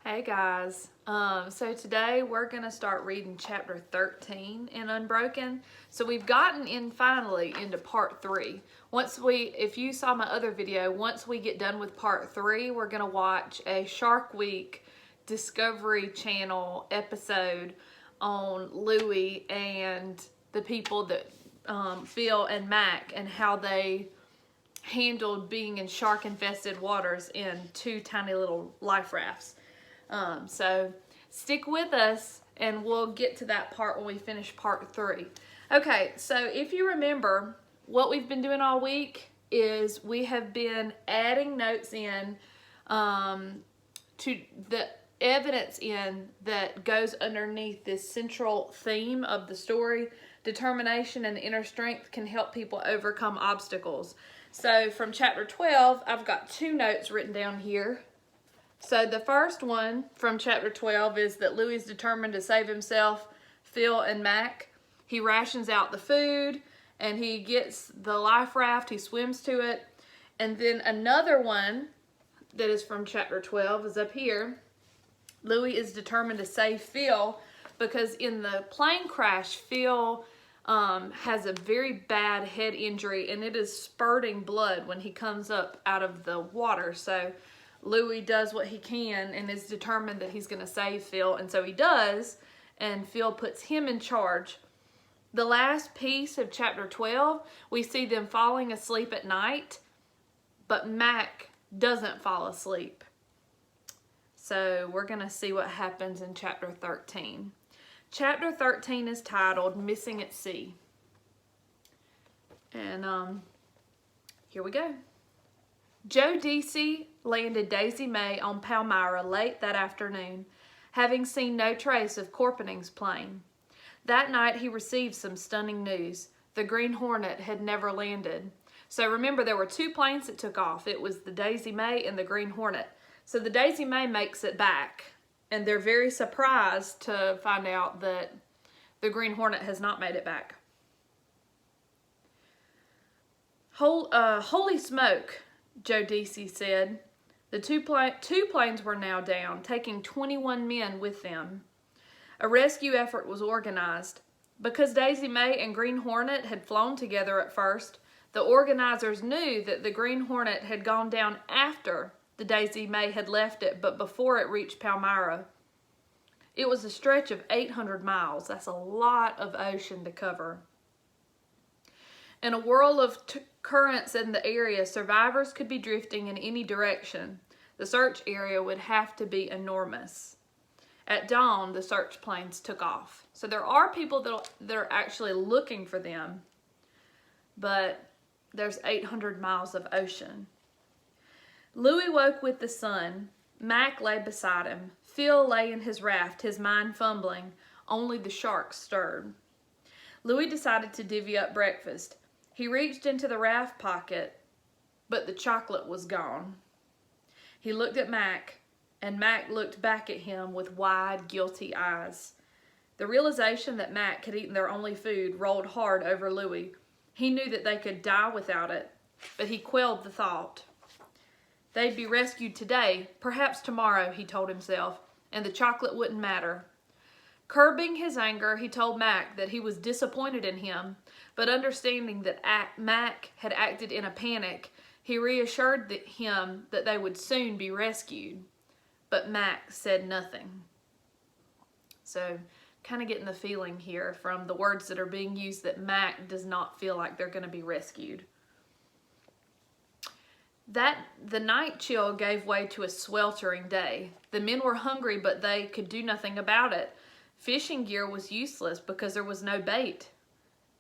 Hey guys, so today we're going to start reading chapter 13 in Unbroken. So we've gotten in finally into part 3. If you saw my other video, once we get done with part 3, we're going to watch a Shark Week Discovery Channel episode on Louie and the people that Phil and Mac and how they handled being in shark infested waters in 2 tiny little life rafts. So stick with us and we'll get to that part when we finish part 3. Okay, so if you remember, what we've been doing all week is we have been adding notes in to the evidence in that goes underneath this central theme of the story. Determination and inner strength can help people overcome obstacles. So from chapter 12, I've got 2 notes written down here. So the first one from chapter 12 is that Louis is determined to save himself, Phil, and Mac. He rations out the food and he gets the life raft, he swims to it. And then another one that is from chapter 12 is up here. Louis is determined to save Phil because in the plane crash, Phil has a very bad head injury and it is spurting blood when he comes up out of the water. So Louis does what he can and is determined that he's going to save Phil, and so he does, and Phil puts him in charge. The last piece of chapter 12, we see them falling asleep at night, but Mac doesn't fall asleep. So we're going to see what happens in chapter 13. Chapter 13 is titled Missing at Sea. And here we go. Joe Deasy landed Daisy May on Palmyra late that afternoon, having seen no trace of Corpening's plane. That night he received some stunning news. The Green Hornet had never landed. So remember, there were 2 planes that took off. It was the Daisy May and the Green Hornet. So the Daisy May makes it back, and they're very surprised to find out that the Green Hornet has not made it back. Holy smoke, Joe Deasy said. The two planes were now down, taking 21 men with them. A rescue effort was organized. Because Daisy May and Green Hornet had flown together at first, the organizers knew that the Green Hornet had gone down after the Daisy May had left it, but before it reached Palmyra. It was a stretch of 800 miles. That's a lot of ocean to cover. In a whirl of currents in the area, survivors could be drifting in any direction. The search area would have to be enormous. At dawn, the search planes took off. So there are people that are actually looking for them, but there's 800 miles of ocean. Louis woke with the sun. Mac lay beside him. Phil lay in his raft, his mind fumbling. Only the sharks stirred. Louis decided to divvy up breakfast. He reached into the raft pocket, but the chocolate was gone. He looked at Mac, and Mac looked back at him with wide, guilty eyes. The realization that Mac had eaten their only food rolled hard over Louis. He knew that they could die without it, but he quelled the thought. They'd be rescued today, perhaps tomorrow, he told himself, and the chocolate wouldn't matter. Curbing his anger, he told Mac that he was disappointed in him, but understanding that Mac had acted in a panic, he reassured him that they would soon be rescued. But Mac said nothing. So, kind of getting the feeling here from the words that are being used that Mac does not feel like they're going to be rescued. The night chill gave way to a sweltering day. The men were hungry, but they could do nothing about it. Fishing gear was useless because there was no bait.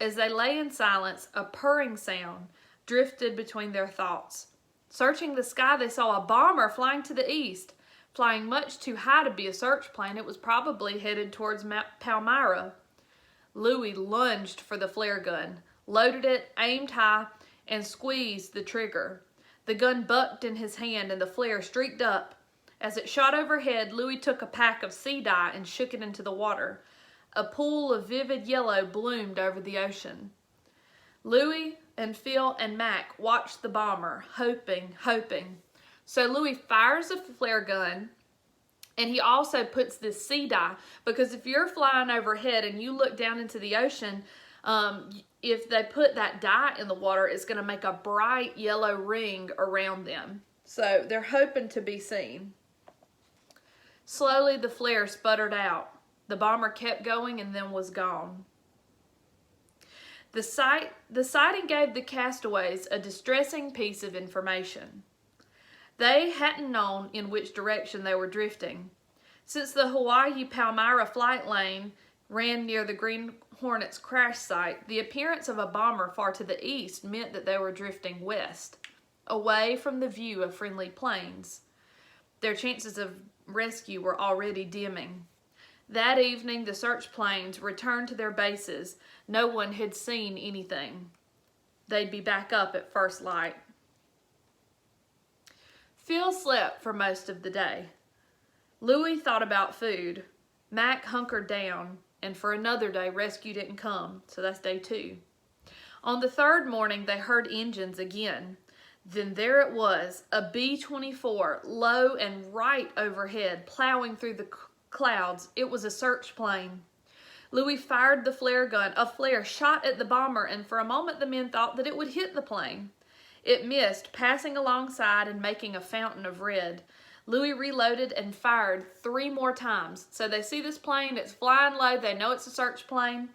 As they lay in silence, a purring sound drifted between their thoughts. Searching the sky, they saw a bomber flying to the east. Flying much too high to be a search plane, it was probably headed towards Palmyra. Louis lunged for the flare gun, loaded it, aimed high, and squeezed the trigger. The gun bucked in his hand and the flare streaked up. As it shot overhead, Louis took a pack of sea dye and shook it into the water. A pool of vivid yellow bloomed over the ocean. Louis and Phil and Mac watched the bomber, hoping. So Louis fires a flare gun And he also puts this sea dye, because if you're flying overhead and you look down into the ocean, if they put that dye in the water, it's going to make a bright yellow ring around them. So they're hoping to be seen. Slowly the flare sputtered out. The bomber kept going and then was gone. The sighting gave the castaways a distressing piece of information. They hadn't known in which direction they were drifting. Since the Hawaii-Palmyra flight lane ran near the Green Hornet's crash site, the appearance of a bomber far to the east meant that they were drifting west, away from the view of friendly planes. Their chances of rescue were already dimming. That evening, the search planes returned to their bases. No one had seen anything. They'd be back up at first light. Phil slept for most of the day. Louie thought about food. Mac hunkered down, and for another day, rescue didn't come, so that's day 2. On the third morning, they heard engines again. Then there it was, a B-24, low and right overhead, plowing through the clouds. It was a search plane. Louie fired the flare gun. A flare shot at the bomber, and for a moment the men thought that it would hit the plane. It missed, passing alongside and making a fountain of red. Louie reloaded and fired 3 more times. So they see this plane, it's flying low, they know it's a search plane.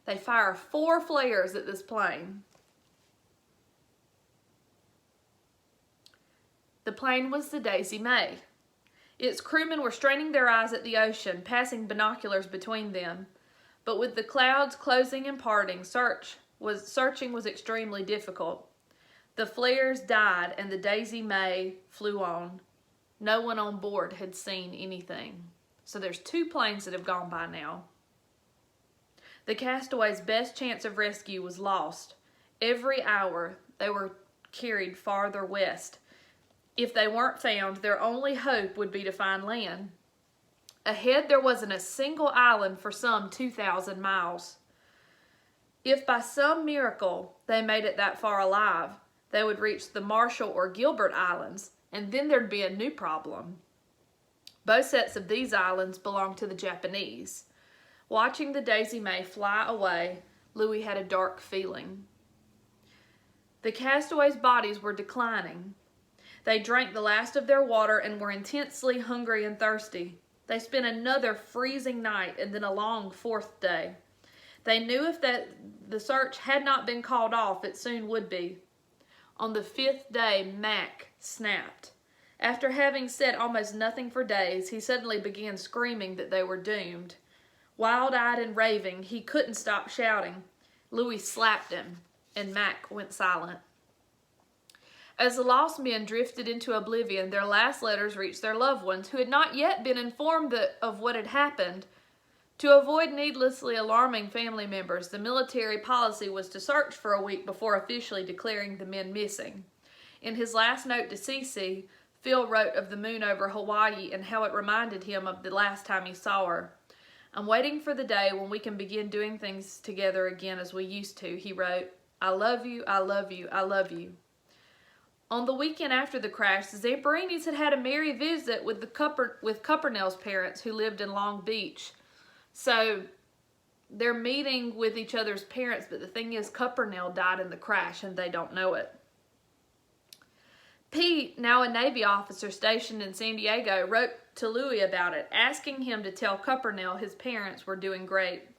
They fire 4 flares at this plane. The plane was the Daisy May. Its crewmen were straining their eyes at the ocean, passing binoculars between them. But with the clouds closing and parting, searching was extremely difficult. The flares died and the Daisy May flew on. No one on board had seen anything. So there's 2 planes that have gone by now. The castaways' best chance of rescue was lost. Every hour they were carried farther west. If they weren't found, their only hope would be to find land. Ahead there wasn't a single island for some 2,000 miles. If by some miracle they made it that far alive, they would reach the Marshall or Gilbert Islands, and then there'd be a new problem. Both sets of these islands belonged to the Japanese. Watching the Daisy May fly away, Louie had a dark feeling. The castaways' bodies were declining. They drank the last of their water and were intensely hungry and thirsty. They spent another freezing night and then a long 4th day. They knew if the search had not been called off, it soon would be. On the 5th day, Mac snapped. After having said almost nothing for days, he suddenly began screaming that they were doomed. Wild-eyed and raving, he couldn't stop shouting. Louie slapped him, and Mac went silent. As the lost men drifted into oblivion, their last letters reached their loved ones, who had not yet been informed of what had happened. To avoid needlessly alarming family members, the military policy was to search for a week before officially declaring the men missing. In his last note to Cece, Phil wrote of the moon over Hawaii and how it reminded him of the last time he saw her. "I'm waiting for the day when we can begin doing things together again as we used to," he wrote. "I love you, I love you, I love you." On the weekend after the crash, the Zamparinis had a merry visit with Cuppernell's parents, who lived in Long Beach. So they're meeting with each other's parents, but the thing is, Cuppernell died in the crash and they don't know it. Pete, now a Navy officer stationed in San Diego, wrote to Louie about it, asking him to tell Cuppernell his parents were doing great.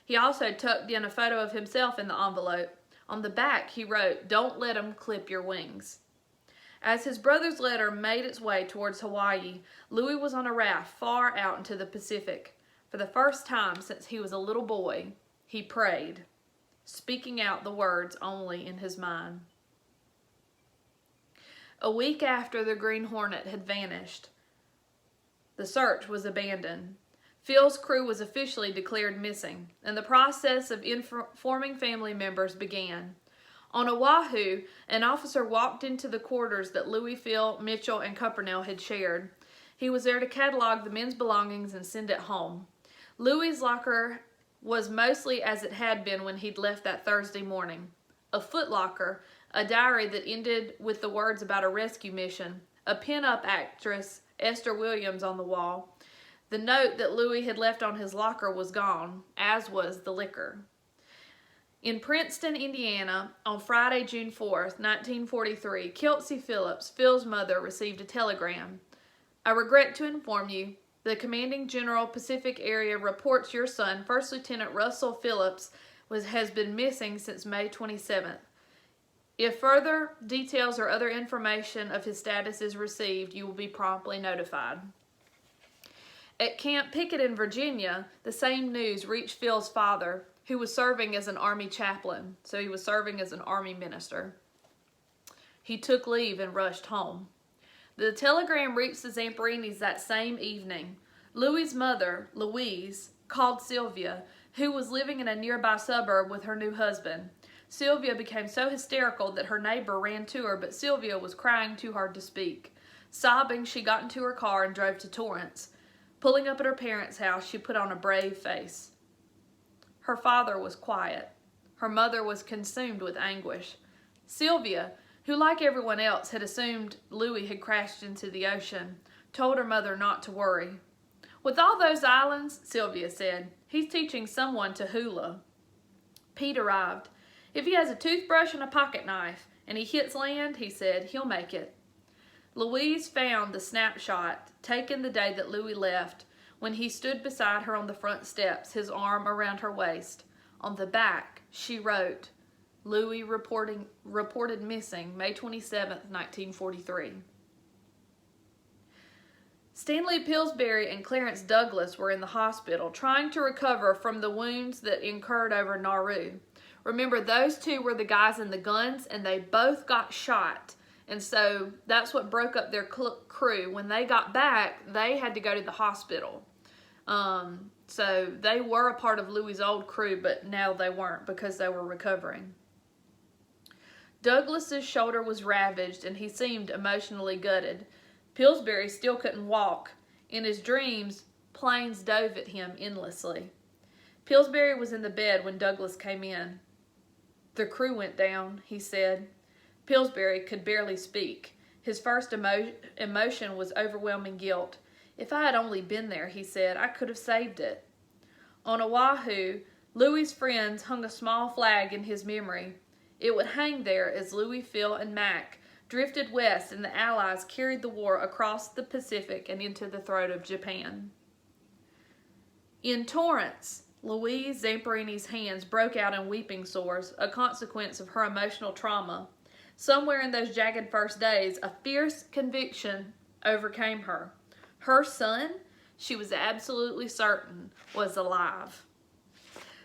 He also tucked in a photo of himself in the envelope. On the back, he wrote, "Don't let 'em clip your wings." As his brother's letter made its way towards Hawaii, Louie was on a raft far out into the Pacific. For the first time since he was a little boy, he prayed, speaking out the words only in his mind. A week after the Green Hornet had vanished, the search was abandoned. Phil's crew was officially declared missing, and the process of informing family members began. On Oahu, an officer walked into the quarters that Louie, Phil, Mitchell, and Cuppernell had shared. He was there to catalog the men's belongings and send it home. Louie's locker was mostly as it had been when he'd left that Thursday morning. A footlocker, a diary that ended with the words about a rescue mission, a pin-up actress Esther Williams on the wall. The note that Louis had left on his locker was gone, as was the liquor. In Princeton, Indiana, on Friday, June 4th, 1943, Kelsey Phillips, Phil's mother, received a telegram. I regret to inform you, the Commanding General, Pacific Area, reports your son, First Lieutenant Russell Phillips, has been missing since May 27th. If further details or other information of his status is received, you will be promptly notified. At Camp Pickett in Virginia, the same news reached Phil's father, who was serving as an Army chaplain. So he was serving as an Army minister. He took leave and rushed home. The telegram reached the Zamparinis that same evening. Louis's mother, Louise, called Sylvia, who was living in a nearby suburb with her new husband. Sylvia became so hysterical that her neighbor ran to her, but Sylvia was crying too hard to speak. Sobbing, she got into her car and drove to Torrance. Pulling up at her parents' house, she put on a brave face. Her father was quiet. Her mother was consumed with anguish. Sylvia, who like everyone else had assumed Louis had crashed into the ocean, told her mother not to worry. With all those islands, Sylvia said, he's teaching someone to hula. Pete arrived. If he has a toothbrush and a pocket knife and he hits land, he said, he'll make it. Louise found the snapshot taken the day that Louis left when he stood beside her on the front steps, his arm around her waist. On the back, she wrote, Louis reported missing May 27, 1943. Stanley Pillsbury and Clarence Douglas were in the hospital trying to recover from the wounds that incurred over Nauru. Remember, those two were the guys in the guns, and they both got shot. And so that's what broke up their crew. When they got back, they had to go to the hospital. So they were a part of Louis' old crew, but now they weren't because they were recovering. Douglas's shoulder was ravaged, and he seemed emotionally gutted. Pillsbury still couldn't walk. In his dreams, planes dove at him endlessly. Pillsbury was in the bed when Douglas came in. The crew went down, he said. Pillsbury could barely speak. His first emotion was overwhelming guilt. If I had only been there, he said, I could have saved it. On Oahu, Louis's friends hung a small flag in his memory. It would hang there as Louis, Phil, and Mac drifted west and the Allies carried the war across the Pacific and into the throat of Japan. In Torrance, Louise Zamparini's hands broke out in weeping sores, a consequence of her emotional trauma. Somewhere in those jagged first days, a fierce conviction overcame her. Her son, she was absolutely certain, was alive.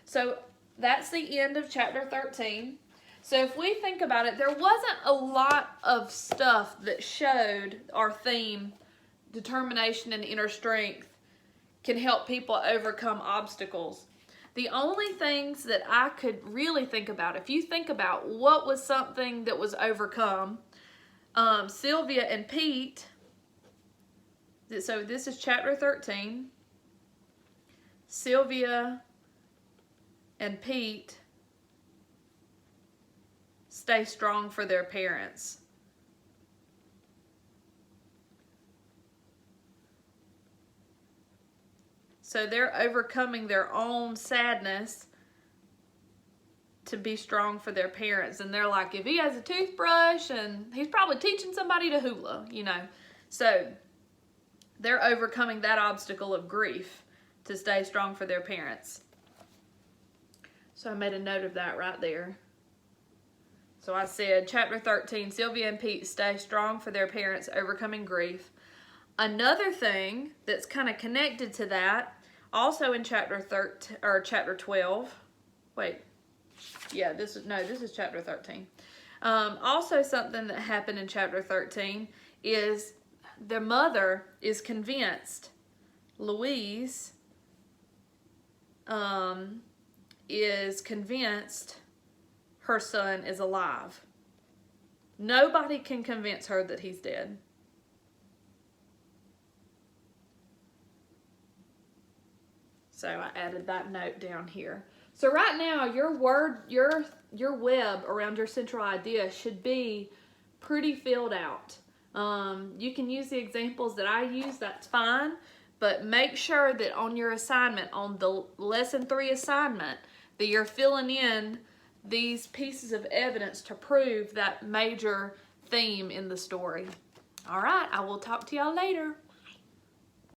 So that's the end of chapter 13. So if we think about it, there wasn't a lot of stuff that showed our theme, determination and inner strength can help people overcome obstacles. The only things that I could really think about, if you think about what was something that was overcome, Sylvia and Pete, so this is chapter 13, Sylvia and Pete stay strong for their parents. So they're overcoming their own sadness to be strong for their parents. And they're like, if he has a toothbrush, and he's probably teaching somebody to hula, you know. So they're overcoming that obstacle of grief to stay strong for their parents. So I made a note of that right there. So I said, chapter 13, Sylvia and Pete stay strong for their parents, overcoming grief. Another thing that's kind of connected to that, also in chapter 12. Wait, yeah, this is chapter 13. Also, something that happened in chapter 13 is the mother is convinced. Louise is convinced her son is alive. Nobody can convince her that he's dead. So I added that note down here. So right now, your web around your central idea should be pretty filled out. You can use the examples that I use, that's fine, but make sure that on your assignment, on the lesson 3 assignment, that you're filling in these pieces of evidence to prove that major theme in the story. All right, I will talk to y'all later.